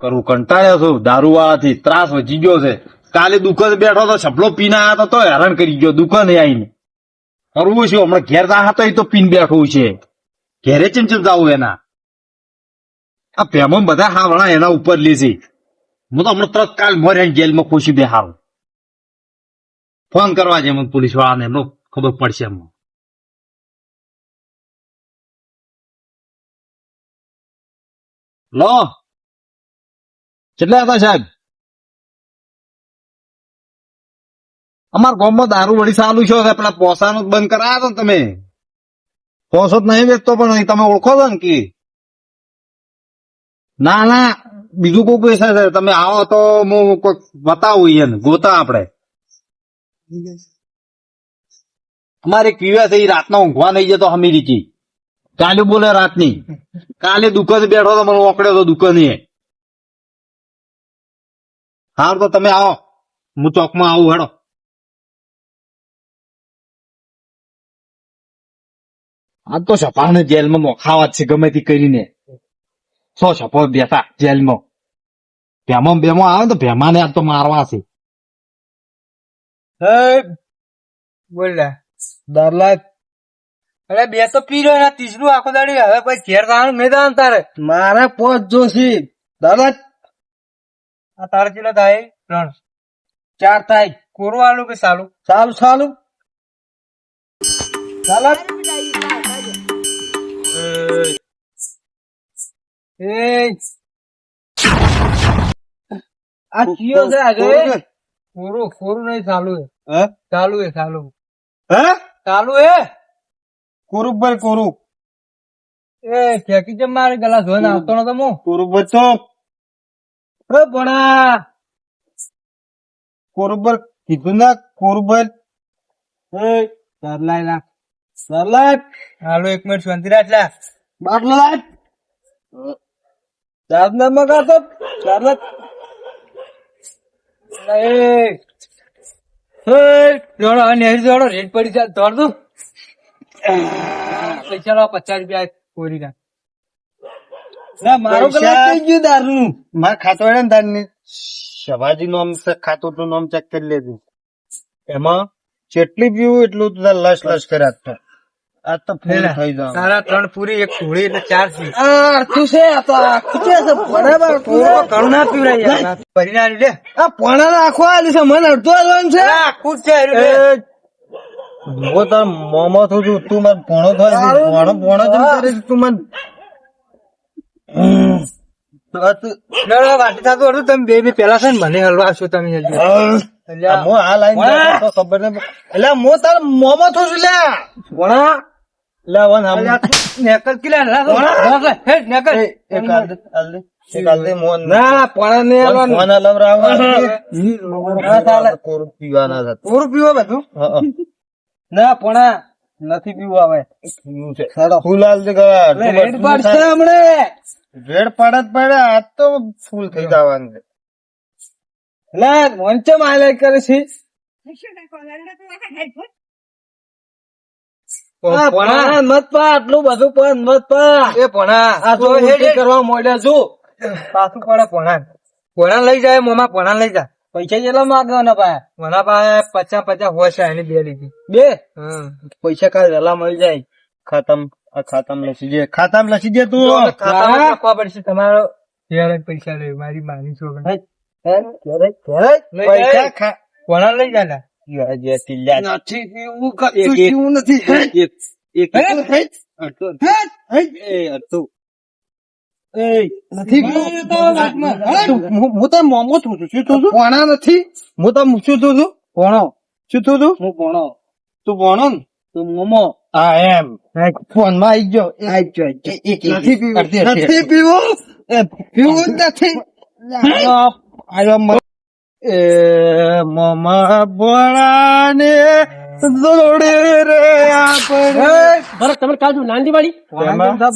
કરું કંટાળ્યો છું દારૂ વાળાથી ત્રાસ વધી ગયો છે. કાલે દુકાને બેઠો તો છપલો પીને આવ્યો તો હેરાન કરી ગયો દુકાને આવીને. કરવું શું હમણાં ઘેર તા હતો એ તો પીને બેઠું છે. ઘેરે ચમચમ જાવું એના આ ભેમો બધા હાવણા એના ઉપર લે છે. હું તો હમણાં તરત કાલ મોરે જેલમાં ખુશી બે હારું ફોન કરવા છે મને પોલીસ વાળાને એમનો ખબર પડશે એમ. લો કેટલા હતા સાહેબ? અમારા ગામમાં દારૂ વળી ચાલુ છે પેલા પોસાનું બંધ કરાયા હતા ને તમે. પોસો જ નહીં વેચતો પણ તમે ઓળખો છો ને કે ના ના બીજું કોઈ પૈસા છે તમે આવો તો હું કોઈ બતાવું એને ગોતા આપડે. અમારે પીવા છે રાતના ઊંઘવા નહીં જતો હમીરીથી કાલે બોલે રાતની કાલે દુકાને બેઠો તો મને ઓકડ્યો તો દુકાને. હાર તો તમે આવો હું ચોકમાં આવું હેડો. આ તો સપાને જેલમાં મોખાવા છે ગમે તે કરીને. સો સપો બેઠા જેલમાં ભેમો બેમો આવે તો ભેમાને આ તો મારવા છે. બોલ્યા દરલાજ અરે બે તો પી રહ્યો ત્રીસરું આખો દાડી હવે પછી ઘેર જવાનું નહીં જવાનું તારે. મારે પોચ જોશી દરલાજ. આ તારે કેટલા થાય? 3 4 થાય. કોરું આલું કે સાલું? સાલું સાલું ચાલ. આ કયો છે આજે? કોરું કોરું નહીં ચાલુ હે ચાલુ હે ચાલુ હે ચાલુ હે કોરું પર કોરું. એ ફેંકી છે મારે ગલા ધોઈને આવતો નતો હું. કોરું બચો પડા કોરું પર કીધું ના કોરું પર. સરલાય ના સરલાય હાલો 1 મિનિટ શાંતિ રાખ. લા બાટલો લાય ચાર નંબર કાતો ચાર જોડો નેહરી જોડો રેટ પડી જાય દોડ દઉં. પૈસા લો 50 રૂપિયા કોરી ના. મારો કલાક થઈ ગયું દારૂ મારે ખાતો ને તારની શવાજી નું ખાતું તું નામ ચેક કરી લેજે. એમાં જેટલી પીવું એટલું તું લસ લસ કર્યા. આ તો ફેલ થઈ જાય. સારા 3 પૂરી 1 થોડી એટલે 4 છે. તું છે આ તો આખું છે બરાબર. ઘણું ના પીવડાય પરિણામ લે. આ પોણા આખો આલી છે મને અડધો આલવાનું છે. આખું છે હું તાર મોમો થું છું તું મને પોણો થાય પોણો પોણો જેમ કરે તું મને વાટી થતું હતું. તમે બે પેલા છે ને મને હલવા આવશો તમે આ લાઈન તો ખબર નહીં એટલે હું તાર મોમો થું છું લ્યા પોણા નેકલ કિલા પીવા બધું ના પોણા નથી પીવું આવે ફૂલ રેડ પાડશે હમણે રેડ પાડે જ પડે આ તો ફૂલ થઈ જવાનું છે. એટલે મંચે હાઈલાઈટ કરે છે. મત પા આટલું બધું પણ મત પા એ ભણા આ તો કરવા મોડ્યા છું પાછું પડે ભણા ભણા લઈ જાય મોમાં ભણા લઈ જા. પૈસા કેટલા માંગવાના પા? મને પા 50 હોય છે એની 2 લીધી 2 પૈસા કાલ વેલા મળી જાય. ખાતમ આ ખાતમ લસી દે ખાતમ લસી દે તું ખાતમ લખવા પડશે તમારો. પૈસા લે મારી માની છોકરી પૈસા ભણા લઈ જાય હું તો મોમો થું છું. શું થું છું? પોણા નથી. હું તો શું થું છું? પોણો. શું થું છું? હું પોણો. તું પોણો ને તું મોમો. હા એમ ફોન માં આવી ગયો. નથી પીવું પીવું નથી. મમા બોળાને દોડે રે આપણે તમે કાલ નાંદી વાળી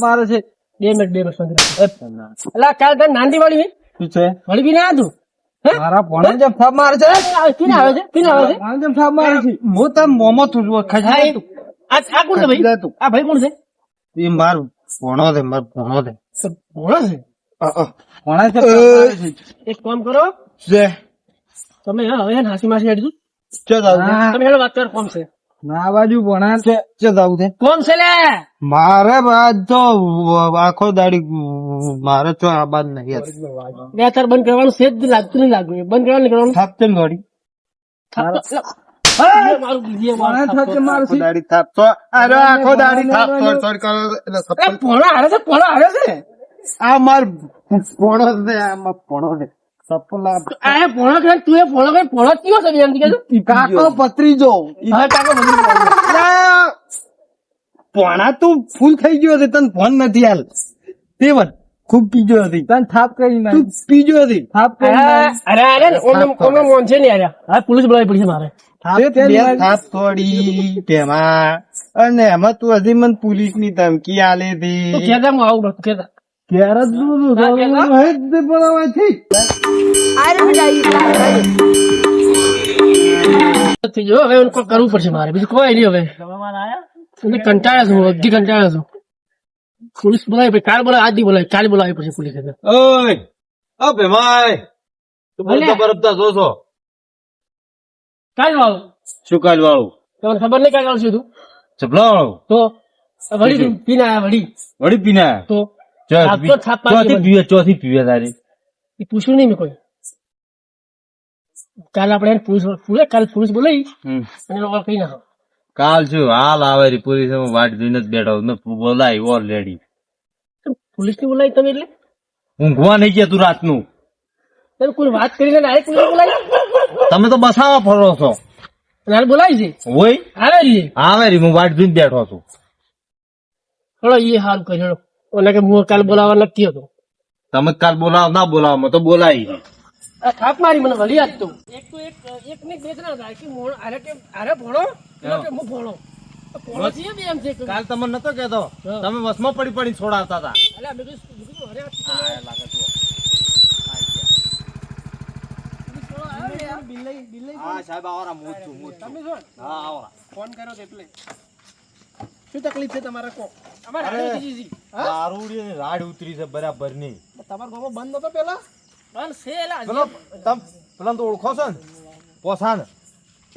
મારે છે 2 મિનિટ એટલે કાલ તને નાંદી વાળી શું છે વળી બી ના તું મારા ભણે જેમ થાપ મારે છે. કિને આવે છે જેમ થાપ મારે છે. હું તમ મોમો તું ખજાય તું આ કોણ છે ભાઈ? આ ભાઈ કોણ છે? એ મારું ભણો છે મારો ભણો છે. ભણો છે ભણા છે એક કામ કરો તમે હવે હાસી માસી હેડજો તમે હેડો વાત કર કોમ છે ના બાજુ ભણા છે જવું છે કોમ છે લે મારે બાદ તો આખો દાડી મારે તો આ બાદ નહીં બે તાર બંધ કરવાનું છે જ લાગતું નહીં લાગતું બંધ કરવાનું નહીં કરવાનું થાપ તેમ દોડી મારું બીજી વાર થાપતો. દાડી થાપ તો અરે આખો દાડી થાપ તો કરો એટલે એ પોણા હારે છે પોણા હારે છે આ માર પોણો છે આમાં પોણો છે સપલા આ પોણા કરે તું એ પોણા કરે પોણા કયો છે એમ કે કાકો પત્રીજો હા કાકો બધું પોણા તું ફૂલ થઈ ગયો છે તને ફોન નથી હાલ તે વન ખૂબ પીજો હતી તને થાપ કરી તું પીજો હતી થાપ અરે ઓમે મોન છે ને યાર હા પોલીસ બોલાવી પડશે મારે થાપ થોડી તેમાં અને એમાં તું હજી મને પોલીસ ની ધમકી આલે તો હતી કેદા હું આવું નતું કેદા ક્યારે થઈ ગયો હવે એને કોઈ કરવું પડશે મારે બીજું કોઈ નહીં હવે એટલે કંટાળ્યા છું અગદી કંટાળ્યા છું પોલીસ બોલાવી પછી કાલ બોલાવી આજ બોલાવી કાલે બોલાવી પછી પોલીસ ઓય ઓ ભેમાય તું બોલતો બરબતા જોશો કાલ વાળું શું કાલ વાળું તમને ખબર નહીં કાલ વાળું શું તું ચપલા વાળું તો વળી પીને આયા વળી વળી પીના તો આપ તો થાપ પાડી ચોથી પીવે તારી એ પૂછ્યું નહીં મેં કોઈ કાલ આપણે એને કાલ પોલીસ બોલાવી અને લોકો કહી નાખો કાલ શું હાલ આવે રી પોલીસ વાટ જોઈને જ બેઠો મેં બોલાવી ઓલરેડી પોલીસ ની બોલાવી તમે એટલે ઊંઘવા નહીં ગયા તું રાતનું તમે કોઈ વાત કરીને ડાયરેક્ટ પોલીસ બોલાવી તમે તો બસાવા ફરો છો અને હાલ બોલાવી છે હોય આવે રહીએ આવે રી હું વાટ જોઈને બેઠો છું ચલો એ હાલ કરી હેડો ઓલા કે હું કાલ બોલાવવા નથી હતો તમે કાલ બોલાવો ના બોલાવો મેં તો બોલાવી આ થાપ મારી મને વળી આજ તો એક ને બે જણા હતા કે મોણ આરે ભણો એનો કે હું ભણો ભણો છીએ બે એમ છે કે કાલ તમને નતો કેતો તમે વસમાં પડી છોડાવતા હતા અલા મેં કીધું અરે હા સાહેબ આવરા મોજ છું તમે જો હા આવરા ફોન કર્યો તો એટલે શું તકલીફ છે તમારે કો અમારે અરે. હાડે જીજી દારૂડી ની રાડ ઉતરી છે બરાબર ની તમારા ગામમાં બંધ નતો પેલા બંધ છે એલા પેલો તમ પેલા તો ઓળખો છો ને પોસાન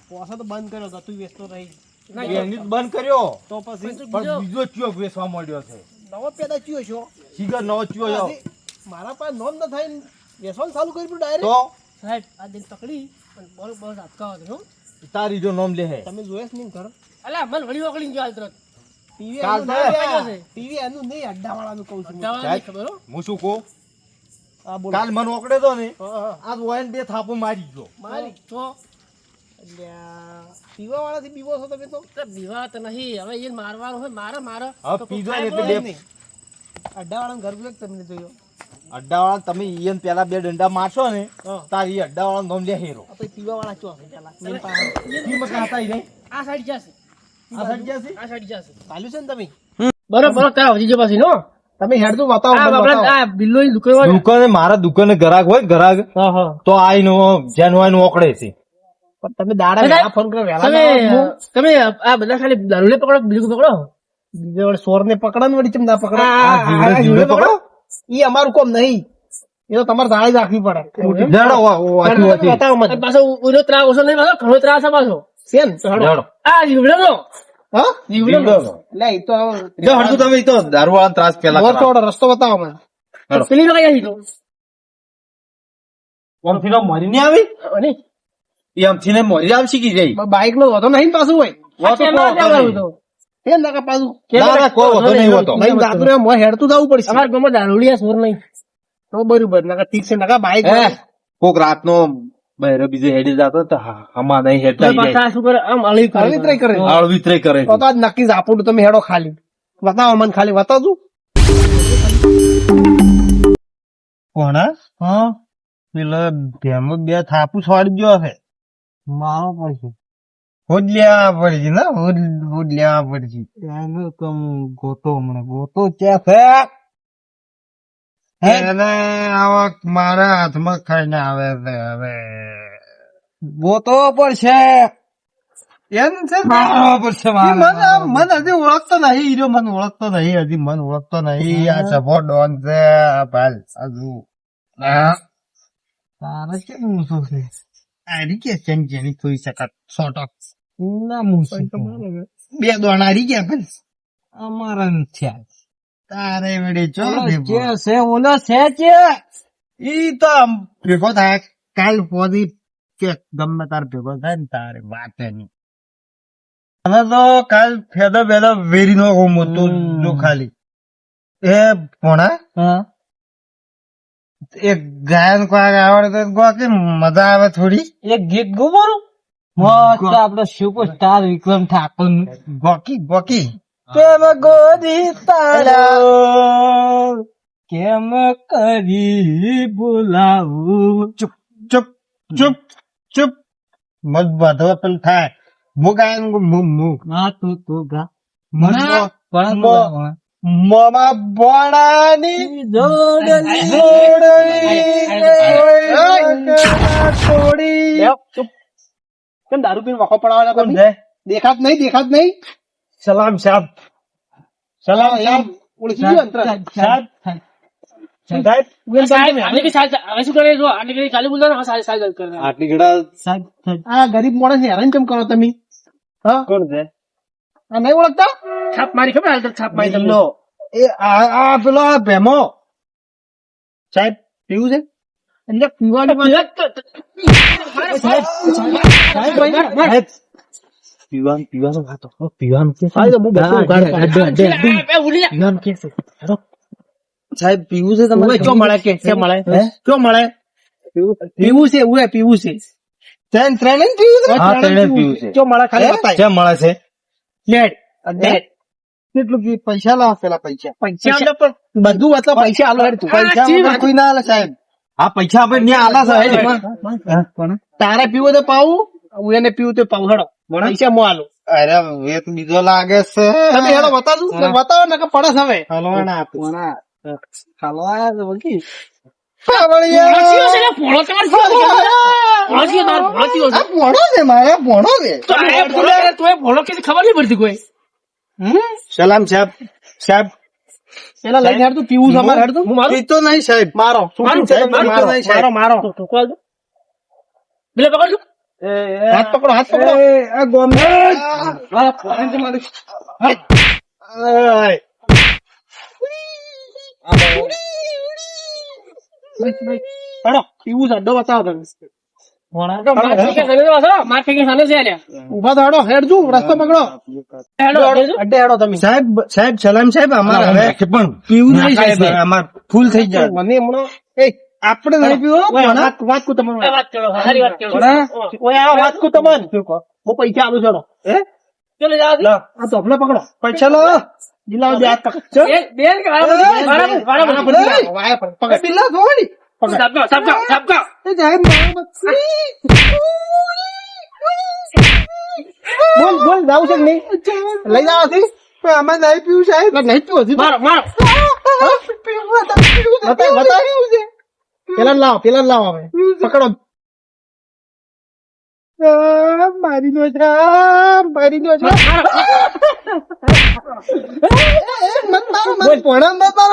પોસા તો બંધ કર્યો ગતું વેચતો રહી એની જ બંધ કર્યો તો પછી પણ બીજો ચિયો વેચવા મળ્યો છે નવો પેદા ચિયો છો શીગર નવો ચિયો મારા પાસે નોમ ન થાય વેચવાનું ચાલુ કર્યું ડાયરેક્ટ તો સાહેબ આ દિન પકડી અને બોલ બોલ આપકા હતો તારી જો નામ લે હે તમે જોયેસ નહીં ઘર અલા મન વળી ઓકળી ગયો તરત ટીવી કાલ છે. ટીવી એનું નહીં અડ્ડા વાળાનું કહું છું સાહેબ, ખબર હો હું શું કહું આ બોલ કાલ મને ઓકડે તો ને હા આજ વાયન બે થાપો મારી ગયો મારી તો પીવા વાળાથી પીવો છો તમે તો પીવા તો નહીં હવે એ મારવાનું હોય મારા હવે પીધો ને એટલે બે અડ્ડા વાળાનું ઘર ગુજર તમને જોયો અડ્ડાવાળા તમે ઈયન પેલા બે ડંડા મારશો ને હા. તારી અડ્ડાવાળા નામ લે હેરો આ તો પીવા વાળા ચો છે પેલા કી મકા હતા ઈ રે આ સાઈડ જશે આ સાઈડ ગયા છે આ સાઈડ જશે ચાલ્યું છે ને તમે બરોબર ત્યાં હજી જો પાછી નો તમે હેડ તો બતાવો આ બાપડા આ બિલ્લો ની દુકાન દુકાને મારા દુકાને ગ્રાહક હોય ગ્રાહક હા હા તો આઈને જેન હોય ઓકડે છે પણ તમે દાડા તમે- વહેલા ફોન કરો વહેલા તમે ના આવો. તમે આ બધા ખાલી દારૂને પકડો બીજું પકડો બીજા વડે સોર ને પકડવાનું વળી ચમ ના પકડો જીવડે જીવડે પકડો ઈ અમારું કોમ નહીં એ તો તમારે દાળી રાખવી પડે લેડો વાંચી વાંચી બતાવો મને પાછો ઓનો ત્રાસ ઓછો નહીં પાછો ઘણો ત્રાસ છે પાછો સેન તો હેડો. લેડો આ જીવડો નો હા જીવડો લે ઈ તો જો હડતું તમે ઈ તો દારૂવાળા ત્રાસ પેલા મોર થોડો રસ્તો બતાવો મને હેડો. પેલી નો કઈ આવી તો ઓમથી નો મરી નહીં આવી અને એ આમથી ને મરી આવશે કે જઈ બાઈક નો વધો નહીં પાછું હોય આ કેમાં જવાનું તો એ નાકા પાછું ના, ના, કોઈ વધો નહીં હોતો. નહીં જાતું રે મોર હેડતું જવું પડશે અમારા ગામમાં દારૂડિયા સોર નહીં તો બરોબર નાકા ઠીક છે નાકા બાઈક હે કોક રાતનો બહેરો બીજે હેડી જતો તો હમા નહીં હેડતા ઈ જાય. પાછા શું કરે આમ અળી વિતરાય કરે આળવિતરે કરે તો આજ નક્કી જ આપું તમે હેડો ખાલી બતાવો મને ખાલી બતાવજો કોણ હા પેલા ભેમો બે થાપુ છોડી ગયો છે મારો પડશે હોજ લેવા પડશે ને હોજ લેવા પડશે એનું તો હું ગોતો હમણાં ગોતો ક્યાં છે એને આવક મારા હાથમાં ખાઈને આવે છે હવે ગોતો પડશે એમ છે મારવા પડશે મને હજી ઓળખતો નહીં હીરો મને ઓળખતો નહીં હજી મને ઓળખતો નહીં આ સભો ડોન છે ભાઈ હજુ તારે કેમ મૂસો છે આરી કે છે જેની કોઈ શકત 100% ના મૂસો બે દોણારી ગયા પણ અમારા નથી આ તારે વડે ચો છે ઓલો છે કે ઈ તો ભેગો થાય કાલ પોદી કે ગમે તાર ભેગો થાય ને તારે વાત નહીં હવે તો કાલ ફેદો બેદો વેરી નો મોટું જો ખાલી એ ભોણા એક ગાયન કોઈ આવડે તો ગો કે મજા આવે થોડી એક ગીત ગો મારું મસ્ત આપડે સુપરસ્ટાર વિક્રમ ઠાકોર ગોકી ગોકી કેમ ગોરી તારા કેમ કરી બોલાવું ચુપ ચુપ ચુપ ચુપ મત બધો પેલ થાય મુ ગાયન મુ હા તો ગા મોમા બોણાની જોડલી કેમ દારૂ પીને વખો પડાવવાના તમે? દેખાત નહીં સલામ સાહેબ સલામ સાહેબ ઓળખી ગયો અંતર સાહેબ સાહેબ આટલી કઈ સાલ હવે શું કરે છો આટલી કઈ ખાલી બોલતા ને સાલ સાલ કરે આટલી ઘડા સાહેબ આ ગરીબ માણસ હેરાન કેમ કરો તમે હા કોણ છે આ નહીં ઓળખતા છાપ મારી ખબર હાલ છાપ મારી તમને એ આ પેલો ભેમો સાહેબ પીવું છે એટલે પીવાની પીવાનું વાતો પીવાનું કે સાહેબ પીવું છે તમારે ક્યાં મળે કે મળે ક્યાં મળે પીવું છે એવું પીવું છે ત્રણ ત્રણ પીવું છે હા તેને પીવું છે ક્યાં મળે ખાલી બતાય કેમ મળે છે લેટ લેટ કેટલું પૈસા લાવો પેલા પૈસા પૈસા પણ બધું એટલે પૈસા આલો હેડ તું પૈસા વગર કોઈ ના આલે સાહેબ આ પૈસા આપણે ન્યા આલા છે તારે પીવું તો પાવું હું એને પીવું તો પાવું હેડો પૈસા મો આલો અરે વેત બીજો લાગે છે તમે હેડો બતાવું બતાવો ને કે પડે હવે હલવાના આપવાના હલવાયા તો બગી ભણો છે મારે ભણો છે ખબર નહીં પડતી કોઈ સલામ સાહેબ સાહેબ પેલા લઈને હેડ તું પીવું છે અમારે હેડ તું હું મારું પીતો નહીં સાહેબ મારો મારો પેલે પકડ હાથ પકડો આ ગોમ હેડો પીવું છે અડ્ડો બતાવો તમે ઉભા તો હેડો હેડ તું રસ્તો પકડો અડ્ડે હેડો તમે સાહેબ સાહેબ સલામ સાહેબ અમારે હવે પણ પીવું નહીં સાહેબ અમાર ફૂલ થઈ જાય મને હમણાં આપણે નહીં પીવો વાત કુ તમને વાત કરો સારી વાત કરો ઓય આ વાત કુ તમને હું પૈસા આલું છોડો ચલો જાઓ આ તોફલે પકડો પૈસા લો જિલ્લા દે હાથ પકડ બેન કે વાળા પકડ બિલ્લા થોડી sabka બોલ જાવ છે નહીં લઈ જાવ છે અમે નહીં પીવું સાહેબ નહીં પીવું છે મારો પેલા લાવો હવે પકડો મારી નો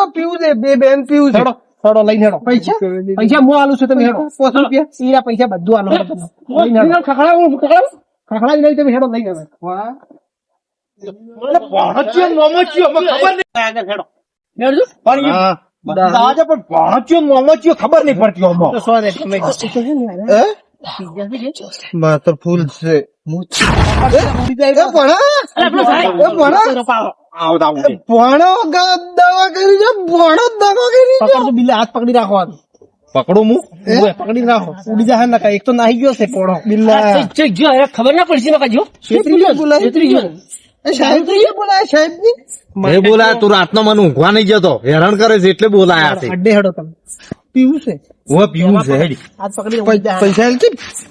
પીવું છે બે બેન પીવું છે થોડો લઈને હેડો પૈસા હું આલું છું તમે હેડો 500 રૂપિયા ઈરા પૈસા બધું આલો ખખડા નહીં તમે હેડો લઈ હવે ખબર નહીં પડતી માત્ર ફૂલ છે ભણો દવા કરી છે ભણો દવા કરી પકડ બિલ્લા હાથ પકડી રાખવાનો પકડો હું પકડી રાખો ઉડી જાય ને એક તો નાહી ગયો છે પોણો બિલ્લા ખબર ના પડશે છેતરી ગયો સાહેબ બોલાય સાહેબ ની એ બોલાયા તું રાતનો મને ઊંઘવા નહીં જતો હેરાન કરે છે એટલે બોલાયા છે અડ્ડે હેડો તમે પીવું છે હું પીવું છે હેડી હાથ પકડી પૈસા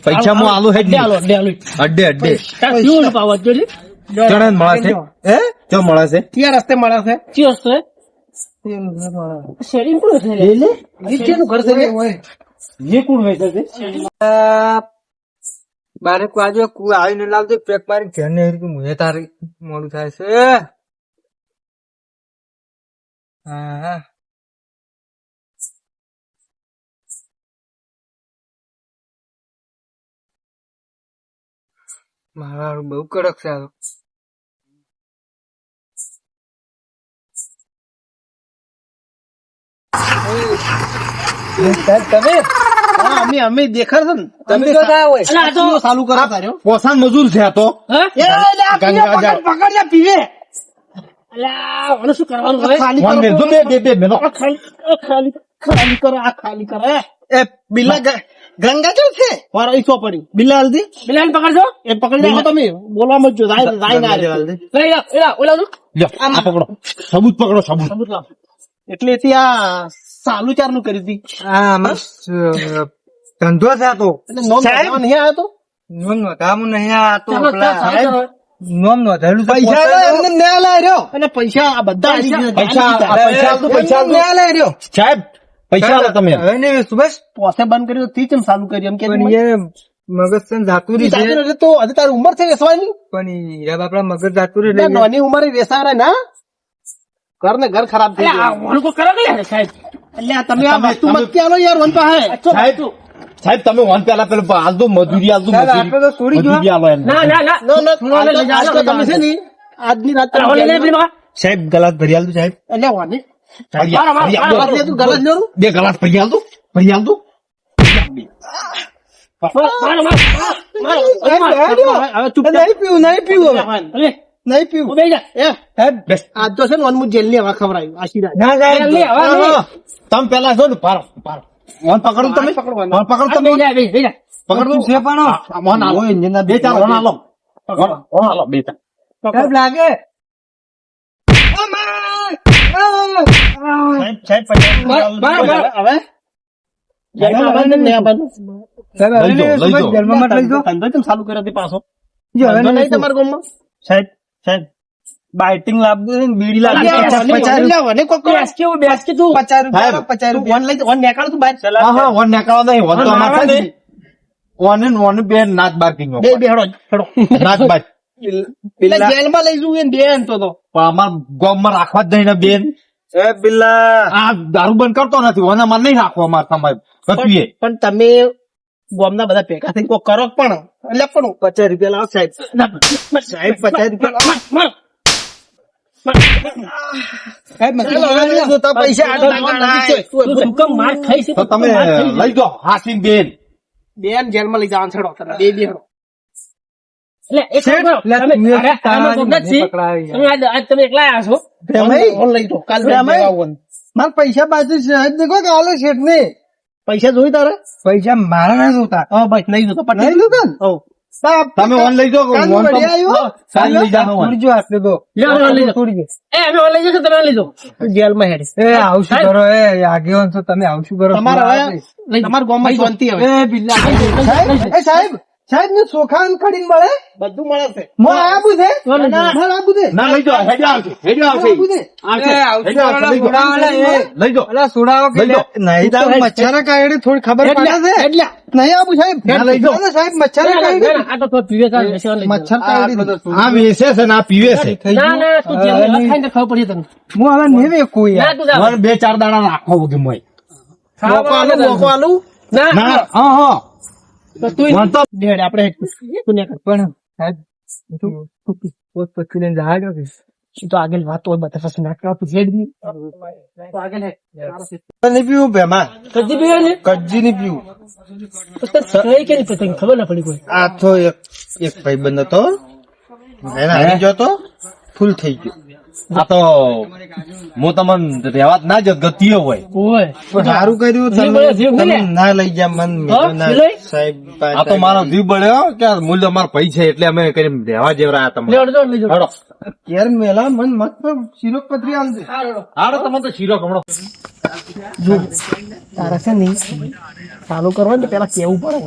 પૈસા હું આલુ હેડી અડ્ડે અડ્ડે અડ્ડે પીવું પાવત જોડે ચણે મળે છે હે ક્યાં મળે છે ક્યાં રસ્તે મળે છે ચી રસ્તે શેરિંગ કોણ છે લે નીચેનું ઘર છે ये कौन है सर બારે કુ આવીને લાવજો પેક મારી ઘેર ને મુએ તારી મોડું થાય છે હા મારા બહુ કડક છે આ તો. તમે અમે દેખાડ છે ને તમે તો ના હોય. અલા, આ તો ચાલુ કરો તાર્યો પોસાન મજૂર છે આ તો. હા? ગંગા જાઓ. પકડ લે પીવે અલા આને શું કરવાનું હવે ફોન મેલજો બે મેલો. ખાલી કરો આ ખાલી કરે એ બિલ્લા ગંગા જળ છે. મારો ઈસો પડી બિલ્લા હલ્દી બિલાન પકડજો એ પકડી લો તમે બોલવા મત જો જાય ના રે લઈ જા એલા ઓલા નું લ્યો, આ પકડો સબૂત પકડો સબૂત. સબૂત લાવ એટલે ત્યાં સાલું ચાર નું કરી હતી હા મસ્ત ધંધો છે આ તો. એટલે નોમ સાહેબ? નહીં આવ્યો તો નોમ નોંધાવું નહીં આ તો ચાલો, પેલા ચાલો, સાહેબ, ચાલો. નોમ નોંધાયેલું છે. એમને ન્યાય લાવી રહ્યો. અને પૈસા આ બધા આવી ગયા. પૈસા આલજો, પૈસા આલજો. ન્યાય લાવી રહ્યો. સાહેબ પૈસા આલો તમે. હવે નહીં સુભાષ પોસે બંધ કર્યું થી ચમ ચાલુ કરી એમ કે પણ એ મગજ છે ને જાતુરી છે. એટલે તો હજી તારી ઉંમર છે વેસવાની પણ ઈ હીરા બાપડા મગજ જાતુરી એટલે લઈ નાની ઉંમરે વેસાય ના ઘર ને ઘર ખરાબ થઈ જાય સાહેબ એટલે આ તમે આ વસ્તુ મત કે આલો યાર વન પાસે સાહેબ સાહેબ તમે વન પેલા પેલું આલજો મજૂરી આલજો સાહેબ, આપણે તો છોડી ગયો. મજૂરી આલો એમ. ના આજ તો તમે છે ને આજની રાત સાહેબ ગલાસ ભરી આલતું સાહેબ. એટલે વાની ફરી આલ, તું ગલત નો બે ગ્લાસ ભરી આલજો ભરી આલજો. હવે ચૂપ નહીં પીવું નહીં પીવું હવે. નહીં પીવું સાહેબ. આજ તો છે ને વનમું જેલ ની હવા ખવડાવી આશીર્વાદ ના સાહેબ હા, તમે પેલા જો ને પારો પારો વન પકડો તમે વન પકડો તમે પકડો છે પણ વન આલો એન્જિન બે ચાર વન આલો વન આલો બે ચાર. સાહેબ લાગે. સાહેબ હવે જેલમાં બંધ ને બંધ સાહેબ હવે લઈ જાઓ, નહીં, લઈ જાઓ. જેલમાં મત લઈ જાઓ. ધંધો કેમ ચાલુ કર્યો તે પાછો જો હવે ધંધો નહીં નહીં તમારા ગામમાં સાહેબ સાહેબ બાઇટિંગ લાવવું છે ને બીડી લાવવી છે. 50 રૂપિયા. વન લઈ વન નીકાળ તું બહાર હા હા વન નીકળવા નહીં વન તો અમારે થાય ને. વન ને વન બે નાચ બાર કિંગો બે બે હેડો હેડો નાચ બાર એટલે જેલમાં લઈ જવું એને બેન તો પણ અમાર ગામમાં રાખવા જ નહીં ને બેન. સાહેબ બિલ્લા આ દારૂ બંધ કરતો નથી વન અમારે નહીં રાખવો અમારે તમારે પીએ. પણ તમે ગામના બધા ભેગા થઈને કોઈ કરો પણ એટલે પણ 50 રૂપિયા લાવો સાહેબ. સાહેબ 50 રૂપિયા લાવો. સાહેબ મને જોતા પૈસા આટલા લાગવાના. તો તમે લઈ જાઓ હાસીન બેન. બેન જેલમાં લઈ જવાનું છેડો તમે બે બે હેડો તમે એકલા આવ્યા છો ઓન લઈ જાઓ કાલ મારા પૈસા બાજુ સાહેબ દેખો કે આલો શેઠ ને પૈસા જોઈ તારે પૈસા મારા ના જોતા. હા ભાઈ નહીં જોતો પણ નહીં જોતા ને? હો તમે વન લઈ જાઓ કાલ વન વળી આવ્યો? કાલ લઈ જાઓ વન. છોડી જો આટલે તો. લ્યો, લ્યો, લઈ જાઓ. છોડી દે. એ અમે ઓન લઈ જશો તમે ઓન લઈ જાઓ જેલમાં હેડે એ આવું શું કરો એ આગેવાન છો તમે આવું શું કરો તમારા હવે તમારા ગામમાં શાંતિ હવે એ બિલ્લા સાહેબ સાહેબ ને ચોખા કડીને મળે બધું મળે છે મોં આબુ છે લઈ જાઓ. મોં આબુ છે ના લઈ જાઓ હેડ્યા આવશે હેડ્યા આવશે આબુ છે આવશે. એ આવું હેડ્યા આવશે, લઈ જાઓ. સુડાવાલા એ. લઈ જાઓ અલા સુડાવો કે લઈ જાઓ. નહીં તો મચ્છર કાઢે થોડી ખબર પડે છે એટલે નહીં આબુ સાહેબ ના, લઈ જાઓ. ના, સાહેબ મચ્છર કાઢે આ તો થોડું પીવે તારે બેસી ઓન લઈ જાઓ. મચ્છર કાઢી આ વેસે છે ને આ પીવે છે ના ના તું જેલમાં ખાઈને ખબર પડી તને હું હવે નહીં વેકું ના યાર તું જા વન બે ચાર દાડા રાખો બધું મોય. મોકો આલું મોકો આલું ના ના હા હા તો તું વન તો હેડ આપણે તું ને કર પણ સાહેબ પોત પછી લઈને જવા કે તું તો આગળ વાત હોય બધા પછી ના કર તું હેડ ની તો આગળ હેડ નહીં પીવું ભેમાં કદી પીવે ને કજ્જી નહીં પીવું તો સહી કે નહીં તને ખબર ના પડી કોઈ આ તો એક ભાઈબંધ હતો એને આવી ગયો તો ફૂલ થઈ ગયો આ તો હું તમને રહેવા જ ના જ ગતિએ હોય. ઓય સારું કર્યું જીવ બળ્યો, જીવ તમે બળ્યો. ના લઈ જા મન હા, ના લઈ? સાહેબ આ તો મારો જીવ બળ્યો કે મૂલ્ય અમારા પૈ છે એટલે અમે કરી રહેવા જેવરા તમે. લે અડધો લઈ જાઓ કેર મેલા મન મત શિરોક પત્રી આલ દે હાલો તમે તો શીરો કમળો. તારા છે નહીં ચાલુ કરવાનું તો પેલા કેવું પડે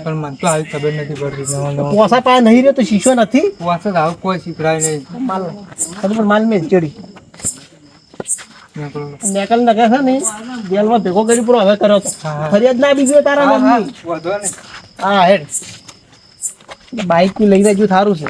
પણ મને તો આવી ખબર નથી પડતી નવો નવો પોસા પાસે નહીં રહ્યો તો શીશો નથી વાસદ આવું કોઈ શીખડાય નહીં માલ હજુ પણ માલ મેં ચડી નીકળો. નેકલ નકે છે ને જેલમાં ભેગો કરી પૂરો હવે કર્યો તો હા. ફરિયાદ ના બીજી તારા હા, હા, નામની વાંધો નહીં. હા હેડ બાઈક ની લઈને જો સારું છે